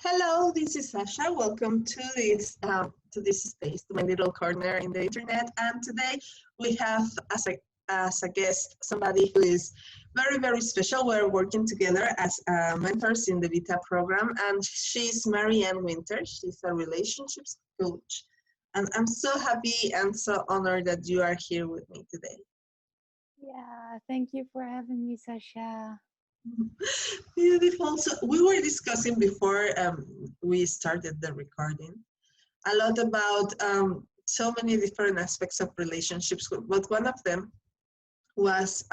Hello, this is Sasha. Welcome to this space, to my little corner in the internet. And today we have as a guest somebody who is very special. We're working together as mentors in the Vita program, and she's Marianne Winter. She's a relationships coach, and I'm so happy and so honored that you are here with me today. Yeah, thank you for having me, Sasha. Beautiful. So we were discussing before we started the recording a lot about so many different aspects of relationships, but one of them was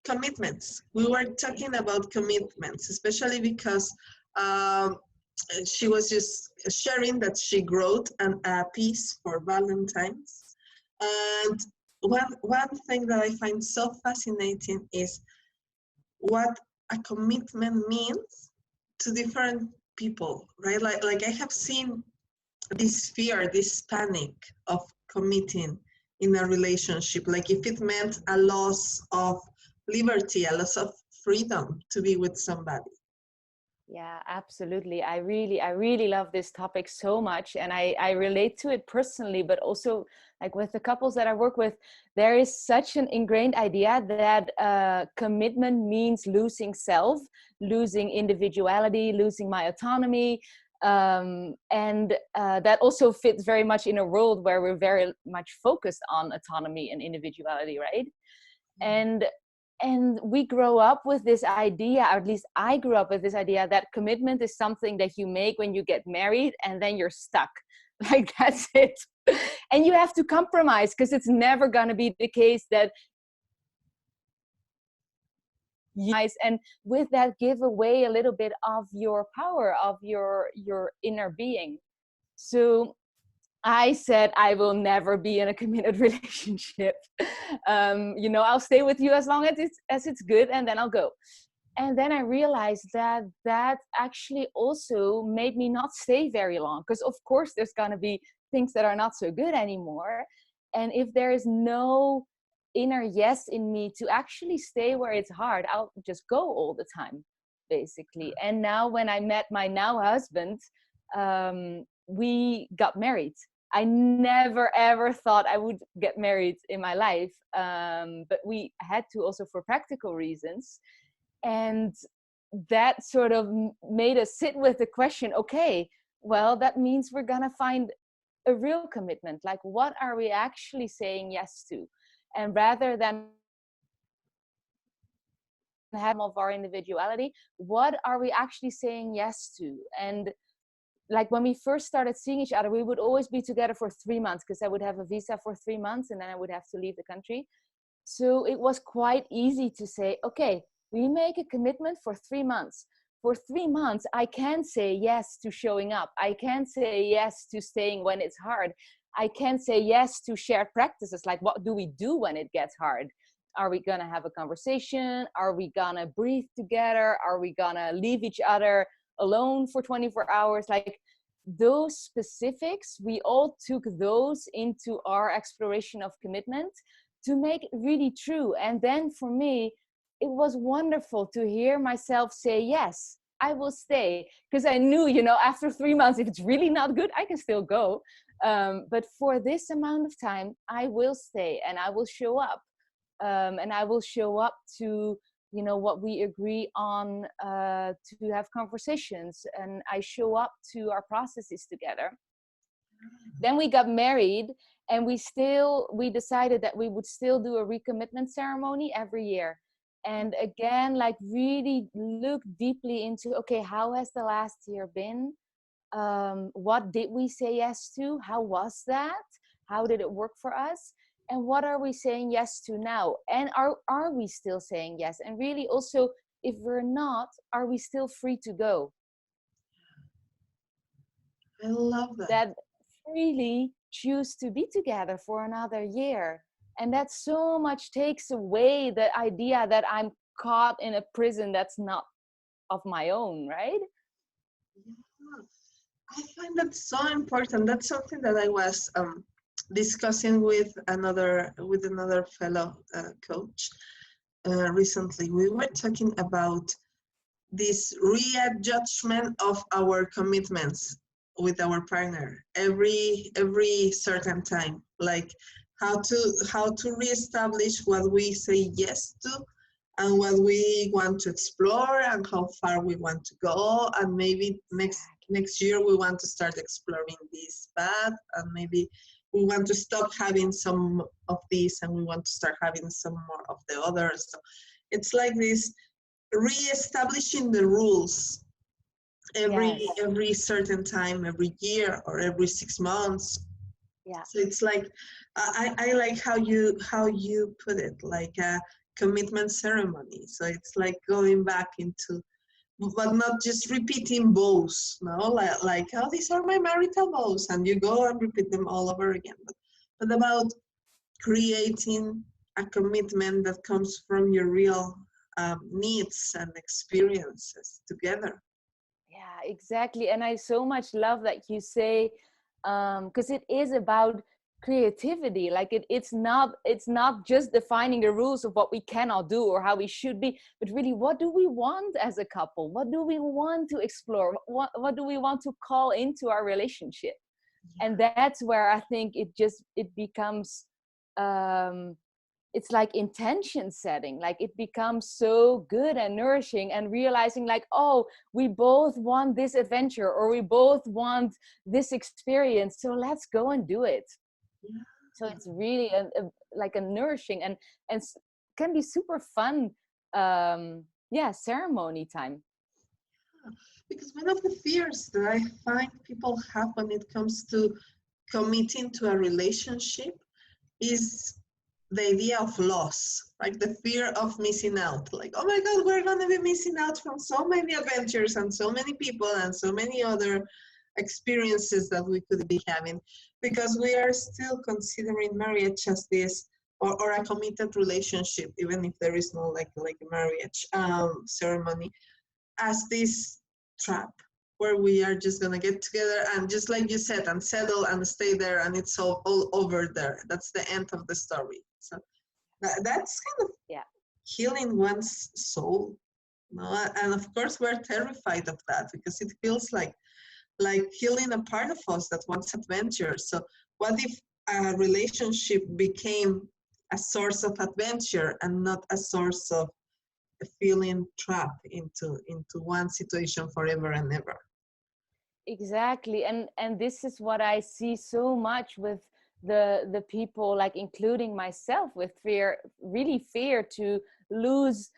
commitments. We were talking about commitments, especially because um, she was just sharing that she wrote a piece for Valentine's. And one thing that I find so fascinating is what a commitment means to different people, right? Like I have seen this fear, this panic of committing in a relationship, like if it meant a loss of liberty, a loss of freedom to be with somebody. Yeah, absolutely. I really love this topic so much, and I relate to it personally, but also like with the couples that I work with, there is such an ingrained idea that commitment means losing self, losing individuality, losing my autonomy. And that also fits very much in a world where we're very much focused on autonomy and individuality, right? and and we grow up with this idea, or at least I grew up with this idea, that commitment is something that you make when you get married and then you're stuck. Like that's it. And you have to compromise, because it's never going to be the case that and with that give away a little bit of your power, of your inner being. So I said, I will never be in a committed relationship. I'll stay with you as long as it's good, and then I'll go. And then I realized that actually also made me not stay very long, because of course there's going to be things that are not so good anymore. And if there is no inner yes in me to actually stay where it's hard, I'll just go all the time, basically. And now when I met my now husband, we got married. I never ever thought I would get married in my life, but we had to, also for practical reasons. And that sort of made us sit with the question, okay, well, that means we're gonna find a real commitment. Like, what are we actually saying yes to? And rather than have of our individuality, what are we actually saying yes to? And like when we first started seeing each other, we would always be together for 3 months, because I would have a visa for 3 months and then I would have to leave the country. So it was quite easy to say, okay, we make a commitment for 3 months. For 3 months, I can say yes to showing up. I can say yes to staying when it's hard. I can say yes to shared practices. Like, what do we do when it gets hard? Are we going to have a conversation? Are we going to breathe together? Are we going to leave each other alone for 24 hours? Like, those specifics, we all took those into our exploration of commitment to make it really true. And then for me, it was wonderful to hear myself say, yes, I will stay. Because I knew, after 3 months, if it's really not good, I can still go. But for this amount of time, I will stay and I will show up. And I will show up to, what we agree on, to have conversations. And I show up to our processes together. Then we got married, and we decided that we would still do a recommitment ceremony every year. And again, like, really look deeply into, okay, how has the last year been? What did we say yes to? How was that? How did it work for us? And what are we saying yes to now? And are we still saying yes? And really also, if we're not, are we still free to go? I love that. That freely choose to be together for another year. And that so much takes away the idea that I'm caught in a prison that's not of my own, right? Yeah. I find that so important. That's something that I was discussing with another fellow coach recently. We were talking about this readjustment of our commitments with our partner every certain time, like how to reestablish what we say yes to and what we want to explore and how far we want to go, and maybe next year we want to start exploring this path, and maybe we want to stop having some of these and we want to start having some more of the others. So it's like this re-establishing the rules every certain time, every year or every 6 months. Yeah. So it's like I like how you put it, like a commitment ceremony. So it's like going back into, but not just repeating vows, no, like oh, these are my marital vows, and you go and repeat them all over again, but about creating a commitment that comes from your real needs and experiences together. Yeah, exactly. And I so much love that you say, because it is about creativity. Like it's not just defining the rules of what we cannot do or how we should be, but really, what do we want as a couple? What do we want to explore? What do we want to call into our relationship? And that's where I think it becomes, it's like intention setting. Like it becomes so good and nourishing, and realizing like, oh, we both want this adventure, or we both want this experience, so let's go and do it. Yeah. So it's really like a nourishing and can be super fun, ceremony time. Because one of the fears that I find people have when it comes to committing to a relationship is the idea of loss, like the fear of missing out. Like, oh my God, we're going to be missing out from so many adventures and so many people and so many other experiences that we could be having, because we are still considering marriage as this, or a committed relationship, even if there is no like a marriage ceremony, as this trap where we are just gonna get together and, just like you said, and settle and stay there, and it's all over there. That's the end of the story. So that's kind of healing one's soul, no? And of course we're terrified of that, because it feels like healing a part of us that wants adventure. So what if a relationship became a source of adventure and not a source of feeling trapped into one situation forever and ever? Exactly. And this is what I see so much with the people, like including myself, with fear to lose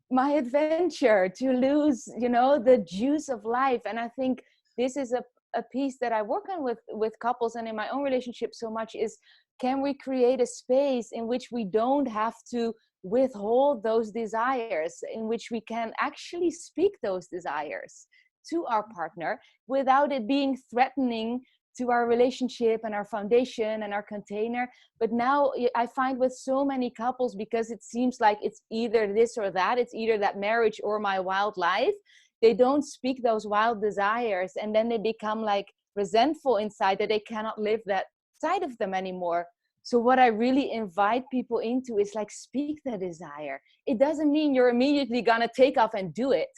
my adventure, to lose, the juice of life. And I think this is a piece that I work on with couples and in my own relationship so much, is can we create a space in which we don't have to withhold those desires, in which we can actually speak those desires to our partner without it being threatening to our relationship and our foundation and our container. But now I find with so many couples, because it seems like it's either this or that, it's either that marriage or my wild life, they don't speak those wild desires, and then they become like resentful inside that they cannot live that side of them anymore. So what I really invite people into is like, speak the desire. It doesn't mean you're immediately gonna take off and do it,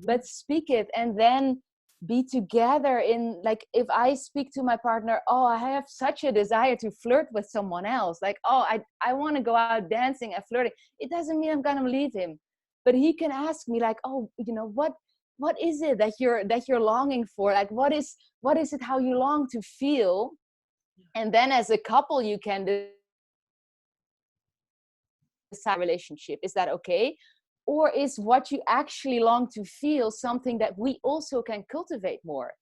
but speak it, and then be together in, like, if I speak to my partner, oh, I have such a desire to flirt with someone else, like, oh, I want to go out dancing and flirting, it doesn't mean I'm gonna leave him. But he can ask me like, oh, what is it that you're longing for? Like, what is it how you long to feel? And then as a couple you can decide relationship, is that okay? Or is what you actually long to feel something that we also can cultivate more?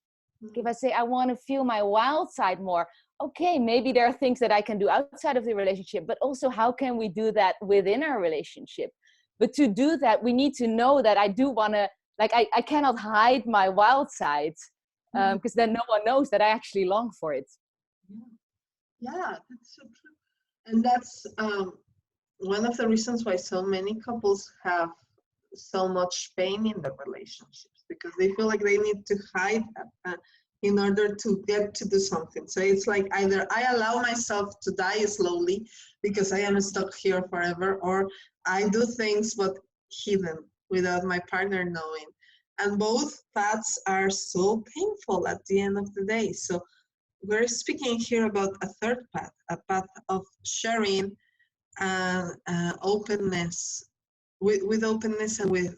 If I say I want to feel my wild side more, okay, maybe there are things that I can do outside of the relationship, but also how can we do that within our relationship? But to do that, we need to know that I do want to, like, I cannot hide my wild sides, because then no one knows that I actually long for it. Yeah, that's so true. And that's one of the reasons why so many couples have so much pain in their relationships, because they feel like they need to hide in order to get to do something. So it's like, either I allow myself to die slowly because I am stuck here forever, or I do things but hidden without my partner knowing. And both paths are so painful at the end of the day. So we're speaking here about a third path, a path of sharing and openness, with openness and with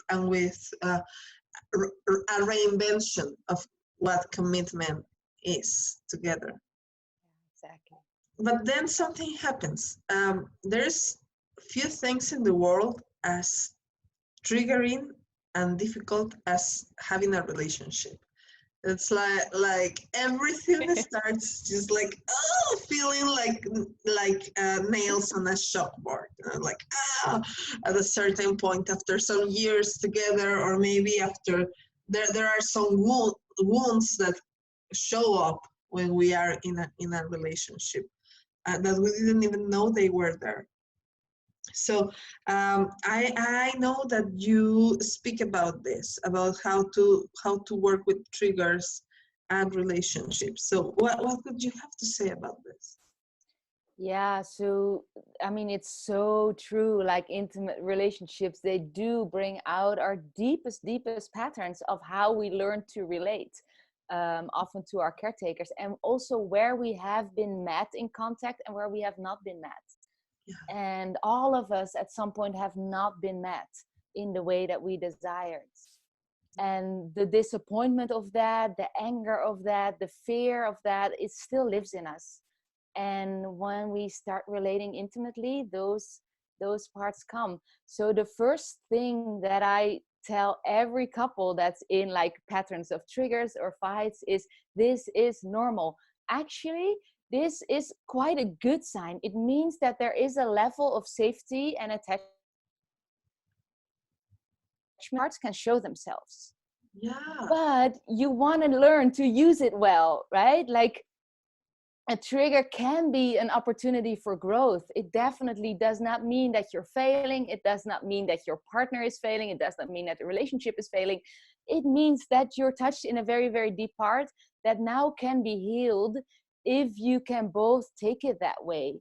a reinvention of what commitment is together. Exactly. But then something happens. There's few things in the world as triggering and difficult as having a relationship. It's like everything starts just like, oh, feeling like nails on a chalkboard, like at a certain point after some years together, or maybe after there are some wounds that show up when we are in a relationship that we didn't even know they were there. So I know that you speak about this, about how to work with triggers and relationships. So what would you have to say about this? Yeah, so I mean, it's so true. Like intimate relationships, they do bring out our deepest patterns of how we learn to relate, often to our caretakers, and also where we have been met in contact and where we have not been met. Yeah. And all of us at some point have not been met in the way that we desired. And the disappointment of that, the anger of that, the fear of that, it still lives in us. And when we start relating intimately, those parts come. So the first thing that I tell every couple that's in like patterns of triggers or fights is, this is normal. Actually, this is quite a good sign. It means that there is a level of safety and attachment parts can show themselves. Yeah. But you want to learn to use it well, right? Like, a trigger can be an opportunity for growth. It definitely does not mean that you're failing. It does not mean that your partner is failing. It does not mean that the relationship is failing. It means that you're touched in a very, very deep part that now can be healed if you can both take it that way.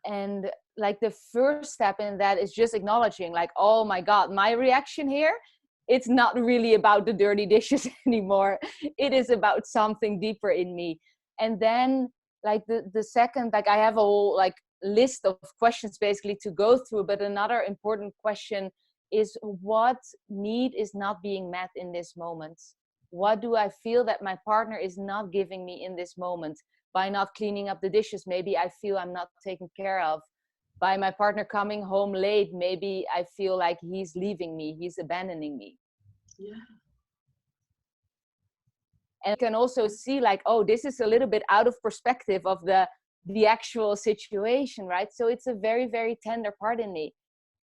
And like the first step in that is just acknowledging, like, oh my God, my reaction here, it's not really about the dirty dishes anymore. It is about something deeper in me. And then like the second, like I have a whole like list of questions basically to go through, but another important question is, what need is not being met in this moment? What do I feel that my partner is not giving me in this moment? By not cleaning up the dishes, maybe I feel I'm not taken care of. By my partner coming home late, maybe I feel like he's leaving me, he's abandoning me. Yeah. And you can also see like, oh, this is a little bit out of perspective of the actual situation, right? So it's a very, very tender part in me.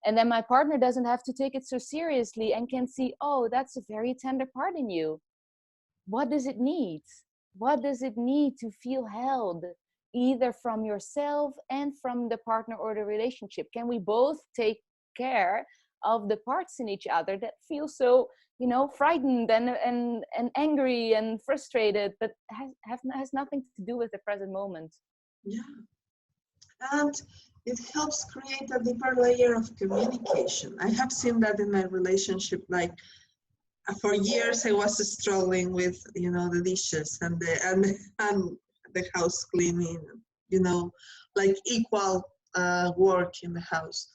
And then my partner doesn't have to take it so seriously and can see, oh, that's a very tender part in you. What does it need? What does it need to feel held, either from yourself and from the partner or the relationship? Can we both take care of the parts in each other that feel so, you know, frightened and angry and frustrated, but has nothing to do with the present moment? Yeah. And it helps create a deeper layer of communication. I have seen that in my relationship. Like for years I was struggling with, you know, the dishes and the house cleaning, you know, like equal work in the house.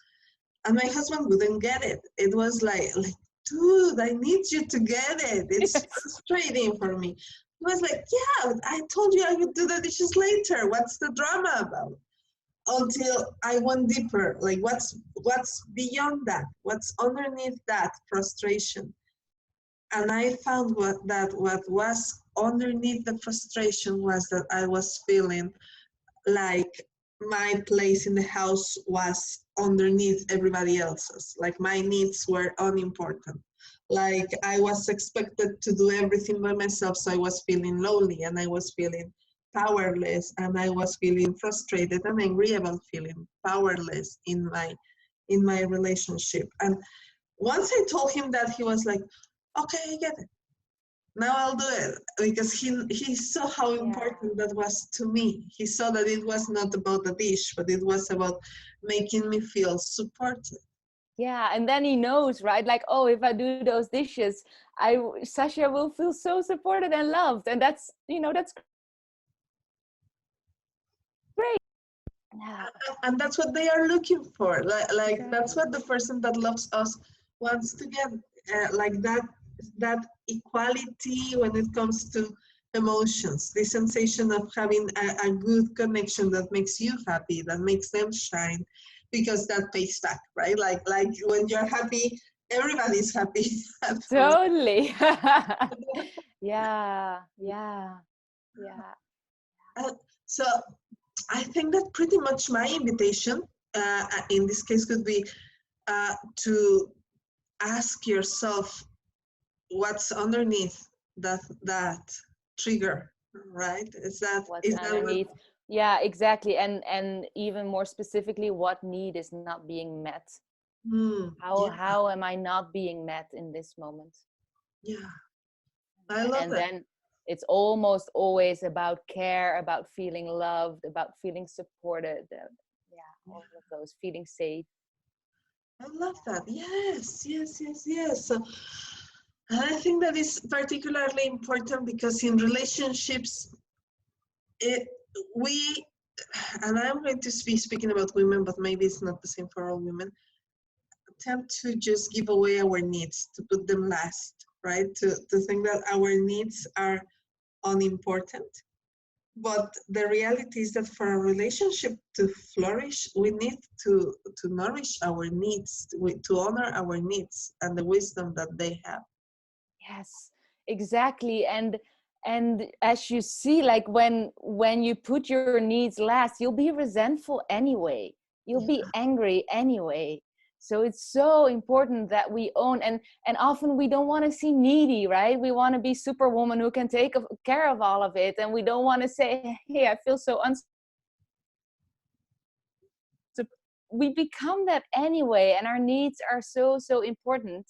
And my husband wouldn't get it. It was like, dude, I need you to get it. It's frustrating for me. He was like, yeah, I told you I would do the dishes later. What's the drama about? Until I went deeper, like what's beyond that? What's underneath that frustration? And I found what was underneath the frustration was that I was feeling like my place in the house was underneath everybody else's. Like my needs were unimportant. Like I was expected to do everything by myself, so I was feeling lonely and I was feeling powerless and I was feeling frustrated and angry about feeling powerless in my relationship. And once I told him that, he was like, okay, I get it. Now I'll do it, because he saw how important that was to me. He saw that it was not about the dish, but it was about making me feel supported. Yeah, and then he knows, right? Like, oh, if I do those dishes, Sasha will feel so supported and loved, and that's, that's great. Yeah, And that's what they are looking for. Like that's what the person that loves us wants to get. Like that equality when it comes to emotions, the sensation of having a good connection that makes you happy, that makes them shine, because that pays back, right? Like when you're happy, everybody's happy. totally. Yeah, yeah, yeah. So I think that pretty much my invitation in this case could be to ask yourself what's underneath that trigger, right? What's Is that what? underneath? Yeah, exactly. And even more specifically, what need is not being met? How Yeah, how am I not being met in this moment? yeah, I love And it. then it's almost always about care, about feeling loved, about feeling supported. Yeah, all of those, feeling safe. I love that. Yes, yes, yes, yes. So, and I think that is particularly important because in relationships, it we and I'm going to be speaking about women, but maybe it's not the same for all women, tend to just give away our needs, to put them last, right? To think that our needs are unimportant. But the reality is that for a relationship to flourish, we need to nourish our needs, to honor our needs and the wisdom that they have. Yes, exactly. And as you see, like when you put your needs last, you'll be resentful anyway. You'll be angry anyway. So it's so important that we own, and often we don't want to see needy, right? We want to be superwoman who can take care of all of it, and we don't want to say, hey, I feel so we become that anyway, and our needs are so important.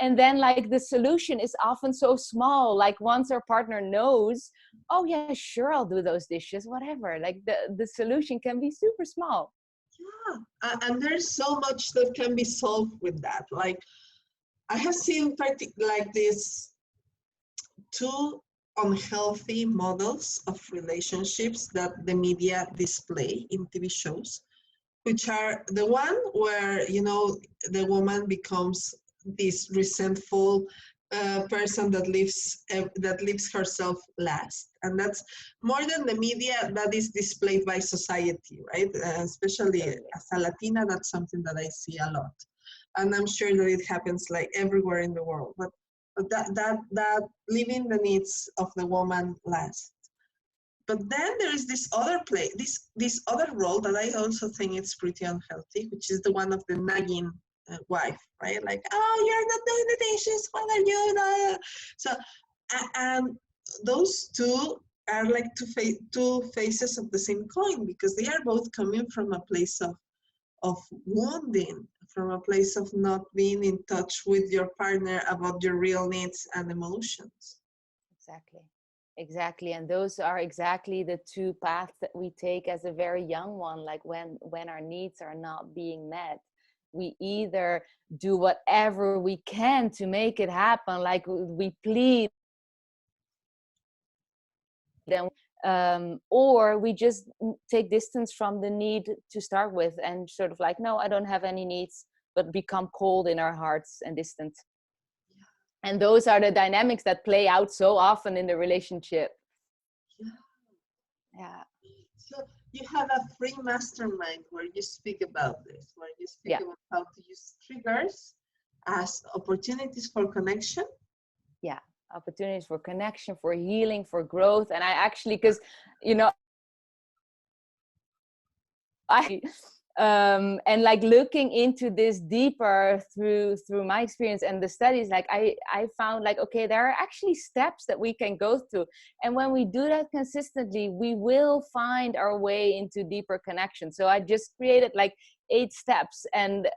And then like the solution is often so small, like once our partner knows, oh yeah, sure, I'll do those dishes, whatever, like the solution can be super small. Yeah, and there's so much that can be solved with that. Like I have seen like these two unhealthy models of relationships that the media display in TV shows, which are the one where the woman becomes this resentful person that leaves herself last, and that's more than the media, that is displayed by society, right? Especially as a Latina, that's something that I see a lot, and I'm sure that it happens like everywhere in the world. But that leaving the needs of the woman last. But then there is this other this other role that I also think it's pretty unhealthy, which is the one of the nagging wife, right? Like, oh, you're not doing the dishes. What are you doing? So, and those two are like two faces of the same coin, because they are both coming from a place of wounding, from a place of not being in touch with your partner about your real needs and emotions. Exactly. Exactly. And those are exactly the two paths that we take as a very young one. Like when our needs are not being met, we either do whatever we can to make it happen, like we plead, or we just take distance from the need to start with, and sort of like, no, I don't have any needs, but become cold in our hearts and distant. And those are the dynamics that play out so often in the relationship. Yeah. Yeah. So you have a free mastermind where you speak about this, where you speak Yeah. about how to use triggers as opportunities for connection. Yeah. Opportunities for connection, for healing, for growth. And I actually, because, you know, I and like looking into this deeper through my experience and the studies, like I found like, okay, there are actually steps that we can go through, and when we do that consistently, we will find our way into deeper connection. So I just created like 8 steps and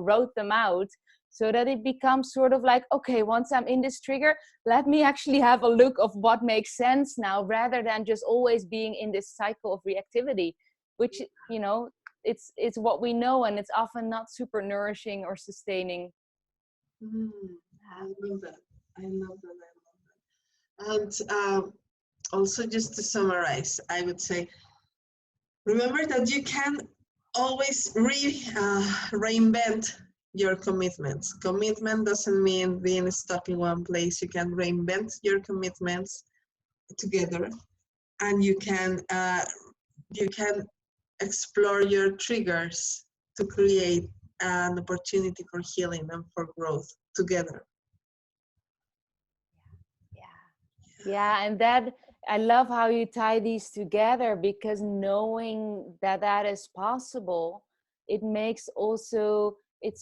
wrote them out, so that it becomes sort of like, okay, once I'm in this trigger, let me actually have a look of what makes sense now, rather than just always being in this cycle of reactivity, which it's what we know, and it's often not super nourishing or sustaining. I love that. I love that. I love that. And also, just to summarize, I would say, remember that you can always reinvent your commitments. Commitment doesn't mean being stuck in one place. You can reinvent your commitments together, and you can explore your triggers to create an opportunity for healing and for growth together. Yeah, and that, I love how you tie these together, because knowing that that is possible, it makes also it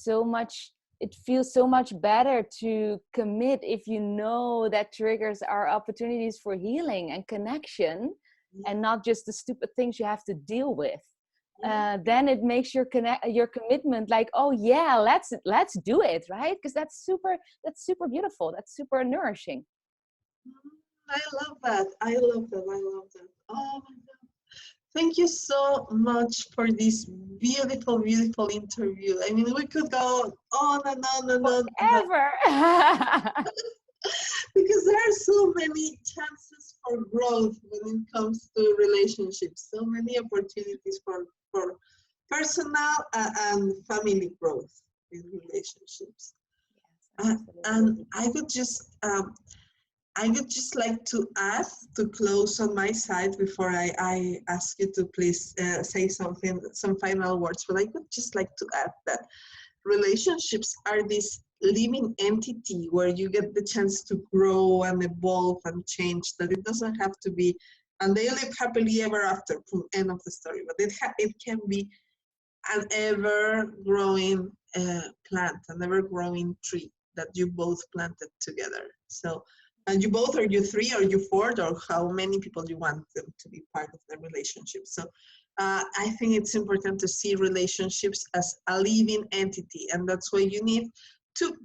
feels so much better to commit if you know that triggers are opportunities for healing and connection, and not just the stupid things you have to deal with. Then it makes your commitment like, oh yeah, let's do it, right? Because that's super beautiful, that's super nourishing. I love that. I love that. I love that. Oh my God. Thank you so much for this beautiful, beautiful interview. I mean, we could go on and on and on. Ever. Because there are so many chances for growth when it comes to relationships, so many opportunities for personal and family growth in relationships. Yes, and I would just like to ask to close on my side before I ask you to please say something, some final words, but I would just like to add that relationships are this living entity where you get the chance to grow and evolve and change, that it doesn't have to be, and they live happily ever after from end of the story, but it can be an ever-growing plant, an ever-growing tree that you both planted together. So, and you both, or you three, or you four, or how many people you want them to be part of the relationship. So I think it's important to see relationships as a living entity, and that's why you need to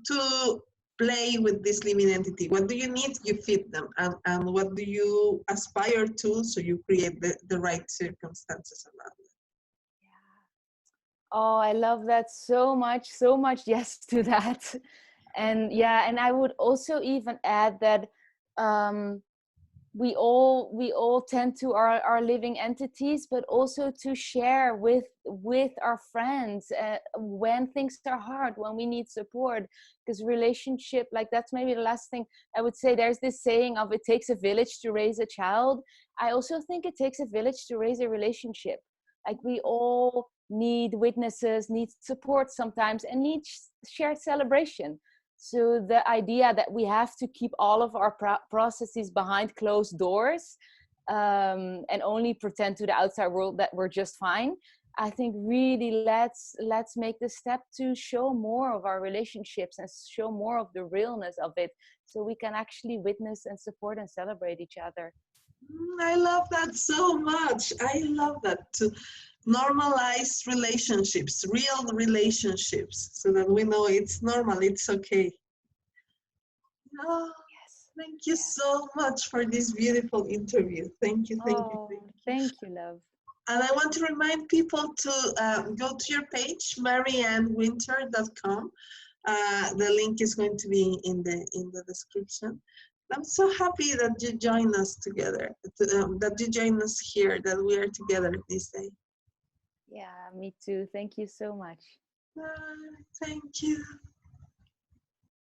play with this living entity. What do you need? You feed them. And what do you aspire to? So you create the right circumstances around it. Oh, I love that so much, so much yes to that. And yeah, and I would also even add that we all tend to our living entities, but also to share with our friends when things are hard, when we need support. Because relationship, like, that's maybe the last thing I would say. There's this saying of it takes a village to raise a child. I also think it takes a village to raise a relationship. Like, we all need witnesses, need support sometimes, and need shared celebration. So the idea that we have to keep all of our processes behind closed doors and only pretend to the outside world that we're just fine, I think really let's make the step to show more of our relationships and show more of the realness of it, so we can actually witness and support and celebrate each other. I love that so much. I love that, to normalize relationships, real relationships, so that we know it's normal, it's okay. Oh, yes. Thank you so much for this beautiful interview. Thank you, thank you, thank you. Thank you, love. And I want to remind people to go to your page, mariannewinter.com. The link is going to be in the description. I'm so happy that you join us together, that you join us here, that we are together this day. Yeah, me too. Thank you so much. Thank you.